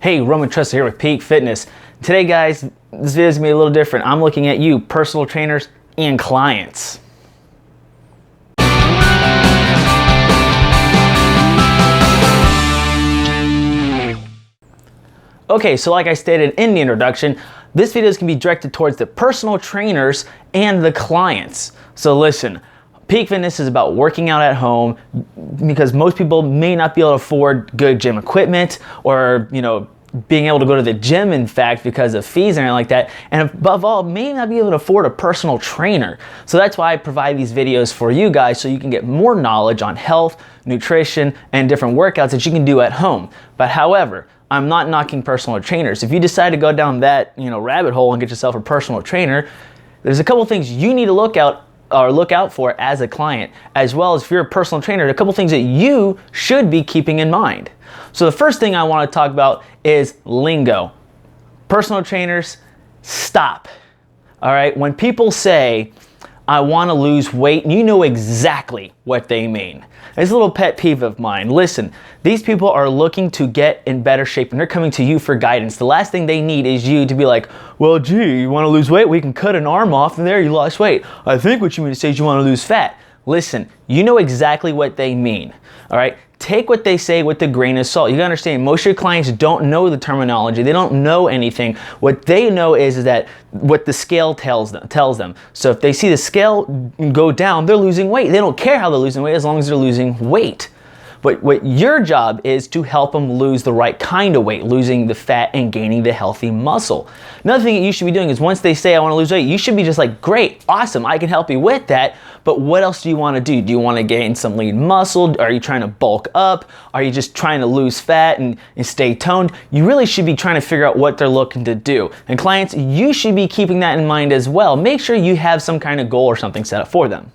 Hey, Roman Trusser here with Peak Fitness. Today guys, this video is going to be a little different. I'm looking at you, personal trainers and clients. Okay, so like I stated in the introduction, this video is going to be directed towards the personal trainers and the clients. So listen, Peak Fitness is about working out at home because most people may not be able to afford good gym equipment or, being able to go to the gym, in fact, because of fees and everything like that. And above all, may not be able to afford a personal trainer. So that's why I provide these videos for you guys so you can get more knowledge on health, nutrition, and different workouts that you can do at home. But however, I'm not knocking personal trainers. If you decide to go down that, rabbit hole and get yourself a personal trainer, there's a couple things you need to look out for as a client, as well as if you're a personal trainer, a couple things that you should be keeping in mind. So the first thing I want to talk about is lingo. Personal trainers, stop. All right, when people say, I want to lose weight, you know exactly what they mean. It's a little pet peeve of mine. Listen, these people are looking to get in better shape and they're coming to you for guidance. The last thing they need is you to be like, well, gee, you want to lose weight? We can cut an arm off and there you lost weight. I think what you mean to say is you want to lose fat. Listen, you know exactly what they mean. All right, take what they say with a grain of salt. You gotta understand, most of your clients don't know the terminology. They don't know anything. What they know is that what the scale tells them. So if they see the scale go down, they're losing weight. They don't care how they're losing weight as long as they're losing weight. But what your job is to help them lose the right kind of weight, losing the fat and gaining the healthy muscle. Another thing that you should be doing is once they say, I want to lose weight, you should be just like, great, awesome, I can help you with that. But what else do you want to do? Do you want to gain some lean muscle? Are you trying to bulk up? Are you just trying to lose fat and stay toned? You really should be trying to figure out what they're looking to do. And clients, you should be keeping that in mind as well. Make sure you have some kind of goal or something set up for them.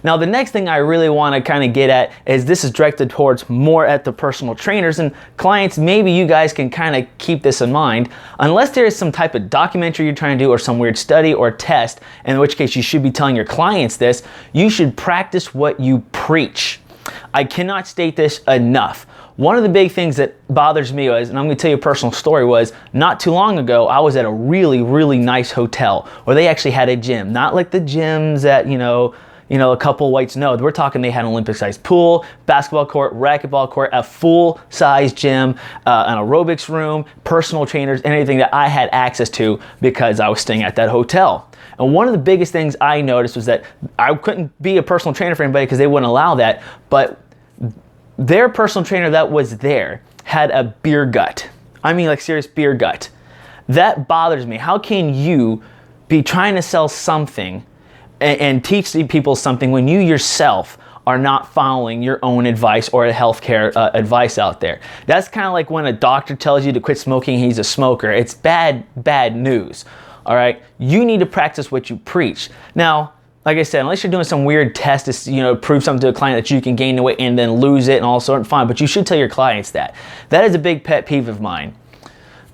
Now, the next thing I really want to kind of get at is this is directed towards more at the personal trainers and clients. Maybe you guys can kind of keep this in mind. Unless there is some type of documentary you're trying to do or some weird study or test, in which case you should be telling your clients this, you should practice what you preach. I cannot state this enough. One of the big things that bothers me was, and I'm going to tell you a personal story, was not too long ago, I was at a really, really nice hotel where they actually had a gym. Not like the gyms that, a couple whites know. We're talking they had an Olympic-sized pool, basketball court, racquetball court, a full-size gym, an aerobics room, personal trainers, anything that I had access to because I was staying at that hotel. And one of the biggest things I noticed was that I couldn't be a personal trainer for anybody because they wouldn't allow that, but their personal trainer that was there had a beer gut. I mean, like serious beer gut. That bothers me. How can you be trying to sell something and teach people something when you yourself are not following your own advice or healthcare advice out there? That's kind of like when a doctor tells you to quit smoking, he's a smoker. It's bad news, all right? You need to practice what you preach. Now, like I said, unless you're doing some weird test to prove something to a client that you can gain the weight and then lose it and all sorts, fine, but you should tell your clients that. That is a big pet peeve of mine.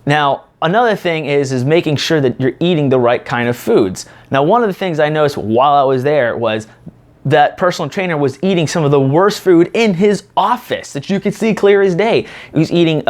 Now, another thing is making sure that you're eating the right kind of foods. Now, one of the things I noticed while I was there was that personal trainer was eating some of the worst food in his office that you could see clear as day. He was eating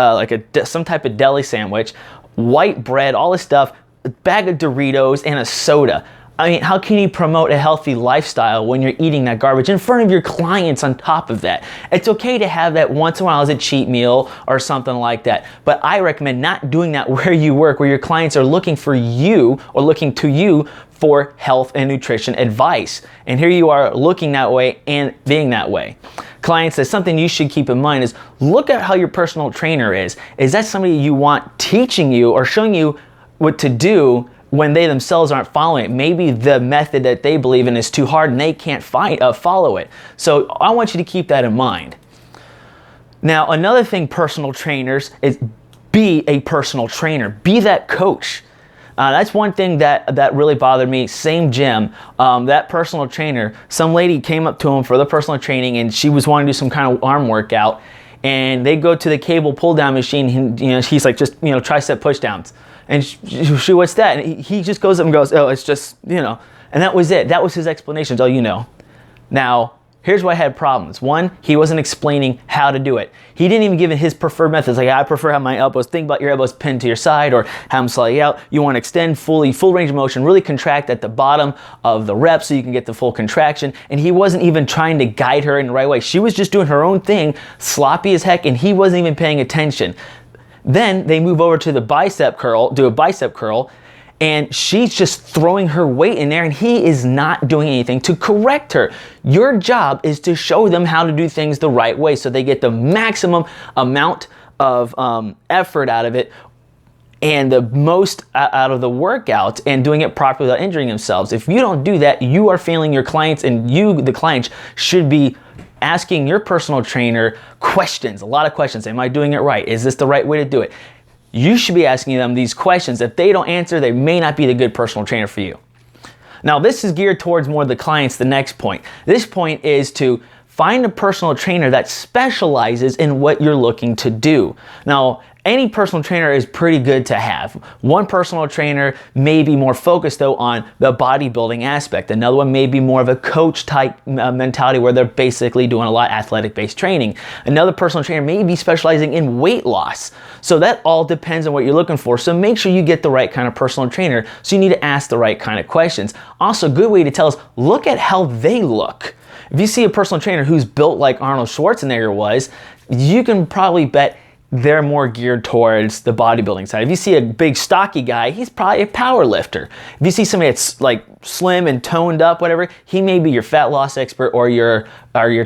some type of deli sandwich, white bread, all this stuff, a bag of Doritos, and a soda. I mean, how can you promote a healthy lifestyle when you're eating that garbage in front of your clients on top of that? It's okay to have that once in a while as a cheat meal or something like that. But I recommend not doing that where you work, where your clients are looking for you or looking to you for health and nutrition advice. And here you are looking that way and being that way. Clients, that's something you should keep in mind is look at how your personal trainer is. Is that somebody you want teaching you or showing you what to do when they themselves aren't following it? Maybe the method that they believe in is too hard and they can't follow it. So I want you to keep that in mind. Now, another thing, personal trainers, is be a personal trainer. Be that coach. That's one thing that really bothered me. Same gym, that personal trainer, some lady came up to him for the personal training and she was wanting to do some kind of arm workout, and they go to the cable pull down machine. He's like, just tricep push downs. And she, what's that? And he just goes up and goes, oh, it's just, and that was it. That was his explanation. Oh, Now, Here's why I had problems. One, he wasn't explaining how to do it. He didn't even give it his preferred methods. Like, I prefer having my elbows, think about your elbows pinned to your side, or have them slightly out. You want to extend fully, full range of motion, really contract at the bottom of the rep so you can get the full contraction. And he wasn't even trying to guide her in the right way. She was just doing her own thing, sloppy as heck, and he wasn't even paying attention. Then they move over to the bicep curl, do a bicep curl, and she's just throwing her weight in there, and he is not doing anything to correct her. Your job is to show them how to do things the right way so they get the maximum amount of effort out of it and the most out of the workout, and doing it properly without injuring themselves. If you don't do that, you are failing your clients, and you, the clients, should be asking your personal trainer questions, a lot of questions. Am I doing it right? Is this the right way to do it? You should be asking them these questions. If they don't answer, they may not be the good personal trainer for you. Now, this is geared towards more of the clients, the next point. This point is to find a personal trainer that specializes in what you're looking to do. Now, any personal trainer is pretty good to have. One personal trainer may be more focused though on the bodybuilding aspect. Another one may be more of a coach type mentality where they're basically doing a lot of athletic based training. Another personal trainer may be specializing in weight loss. So that all depends on what you're looking for. So make sure you get the right kind of personal trainer. So you need to ask the right kind of questions. Also, a good way to tell is look at how they look. If you see a personal trainer who's built like Arnold Schwarzenegger was, you can probably bet they're more geared towards the bodybuilding side. If you see a big stocky guy, he's probably a power lifter. If you see somebody that's like slim and toned up, whatever, he may be your fat loss expert or your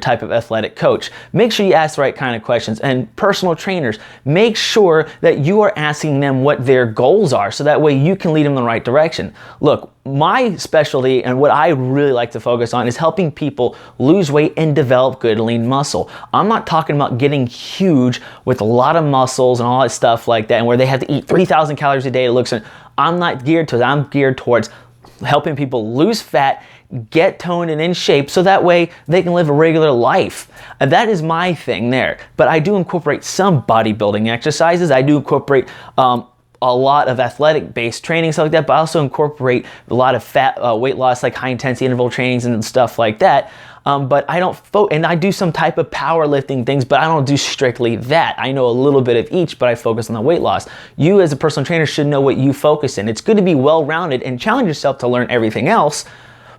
type of athletic coach. Make sure you ask the right kind of questions. And personal trainers, make sure that you are asking them what their goals are so that way you can lead them in the right direction. Look, my specialty and what I really like to focus on is helping people lose weight and develop good lean muscle. I'm not talking about getting huge with a lot of muscles and all that stuff like that and where they have to eat 3,000 calories a day. It looks, I'm not geared towards, I'm geared towards helping people lose fat, get toned and in shape so that way they can live a regular life. And that is my thing there. But I do incorporate some bodybuilding exercises. I do incorporate a lot of athletic based training, stuff like that, but I also incorporate a lot of weight loss, like high intensity interval trainings and stuff like that. But I don't, and I do some type of powerlifting things, but I don't do strictly that. I know a little bit of each, but I focus on the weight loss. You as a personal trainer should know what you focus in. It's good to be well-rounded and challenge yourself to learn everything else,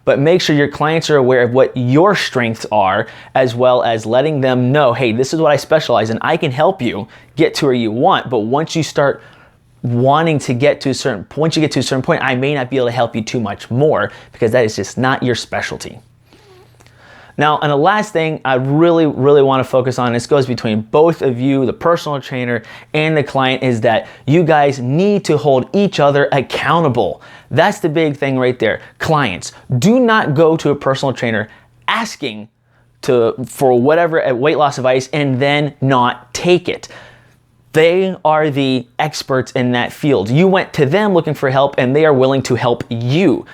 but make sure your clients are aware of what your strengths are, as well as letting them know, hey, this is what I specialize in. I can help you get to where you want, but once you start wanting to get to a certain point, once you get to a certain point, I may not be able to help you too much more because that is just not your specialty. Now, and the last thing I really want to focus on, this goes between both of you, the personal trainer and the client, is that you guys need to hold each other accountable. That's the big thing right there. Clients, do not go to a personal trainer asking for whatever weight loss advice and then not take it. They are the experts in that field. You went to them looking for help and they are willing to help you.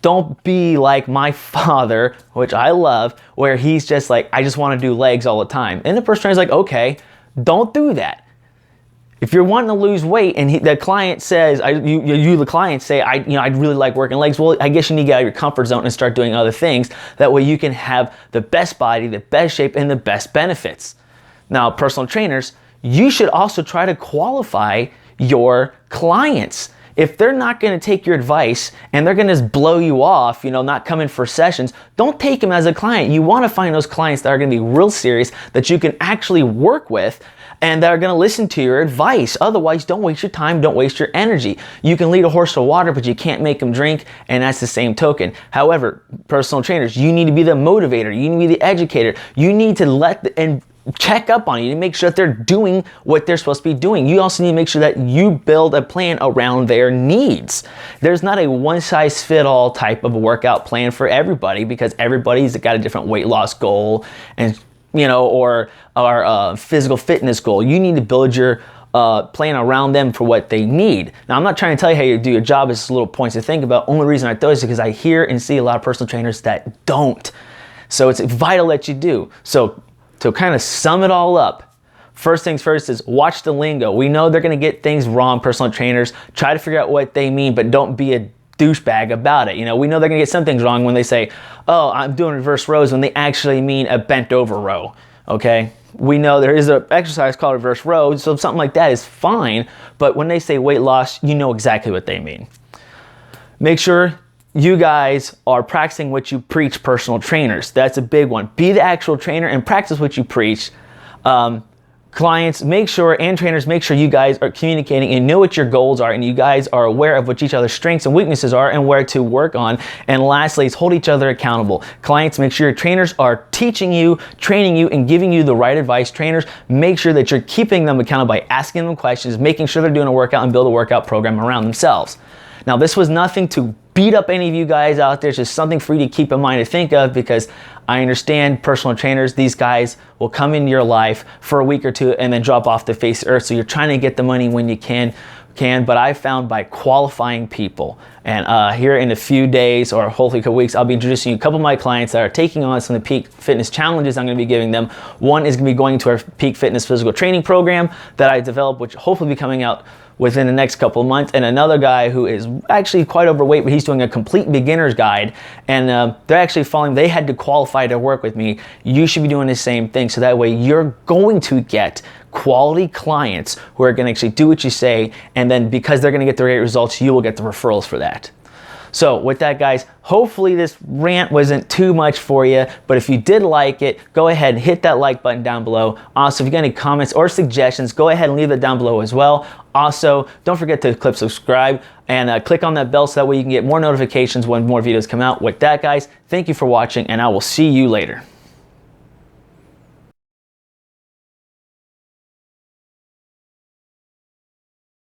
Don't be like my father, which I love, where he's just like, I just want to do legs all the time. And the personal trainer's like, okay, don't do that. If you're wanting to lose weight and the client says, the client say, I'd really like working legs. Well, I guess you need to get out of your comfort zone and start doing other things. That way you can have the best body, the best shape, and the best benefits. Now, personal trainers, you should also try to qualify your clients. If they're not going to take your advice and they're going to just blow you off, not come in for sessions, don't take them as a client. You want to find those clients that are going to be real serious, that you can actually work with, and that are going to listen to your advice. Otherwise, don't waste your time, don't waste your energy. You can lead a horse to water, but you can't make them drink, and that's the same token. However, personal trainers, you need to be the motivator, you need to be the educator, you need to check up on you to make sure that they're doing what they're supposed to be doing. You also need to make sure that you build a plan around their needs. There's not a one-size-fits-all type of workout plan for everybody because everybody's got a different weight loss goal and or physical fitness goal. You need to build your plan around them for what they need. Now, I'm not trying to tell you how you do your job. It's just little points to think about. Only reason I throw is because I hear and see a lot of personal trainers that don't. So it's vital that you do. So to kind of sum it all up, first things first is watch the lingo. We know they're going to get things wrong, personal trainers. Try to figure out what they mean, but don't be a douchebag about it. You know, we know they're gonna get some things wrong when they say, oh, I'm doing reverse rows, when they actually mean a bent over row, okay? We know there is an exercise called reverse row, so something like that is fine, but when they say weight loss, you know exactly what they mean. Make sure you guys are practicing what you preach, personal trainers. That's a big one. Be the actual trainer and practice what you preach. Clients, make sure, and trainers, make sure you guys are communicating and know what your goals are, and you guys are aware of what each other's strengths and weaknesses are and where to work on. And lastly, is hold each other accountable. Clients, make sure your trainers are teaching you, training you, and giving you the right advice. Trainers, make sure that you're keeping them accountable by asking them questions, making sure they're doing a workout, and build a workout program around themselves. Now, this was nothing to beat up any of you guys out there. It's just something for you to keep in mind to think of, because I understand personal trainers, these guys will come into your life for a week or two and then drop off the face of earth. So you're trying to get the money when you can, but I found by qualifying people, and here in a few days or hopefully a couple weeks, I'll be introducing you a couple of my clients that are taking on some of the Peak Fitness challenges I'm going to be giving them. One is going to be going to our Peak Fitness physical training program that I developed, which hopefully will be coming out within the next couple of months, and another guy who is actually quite overweight, but he's doing a complete beginner's guide, and they're actually following, they had to qualify to work with me. You should be doing the same thing, so that way you're going to get quality clients who are going to actually do what you say, and then because they're going to get the great results, you will get the referrals for that. So with that, guys, hopefully this rant wasn't too much for you, but if you did like it, go ahead and hit that like button down below. Also, if you got any comments or suggestions, go ahead and leave it down below as well. Also, don't forget to click subscribe and click on that bell so that way you can get more notifications when more videos come out. With that, guys, thank you for watching, and I will see you later.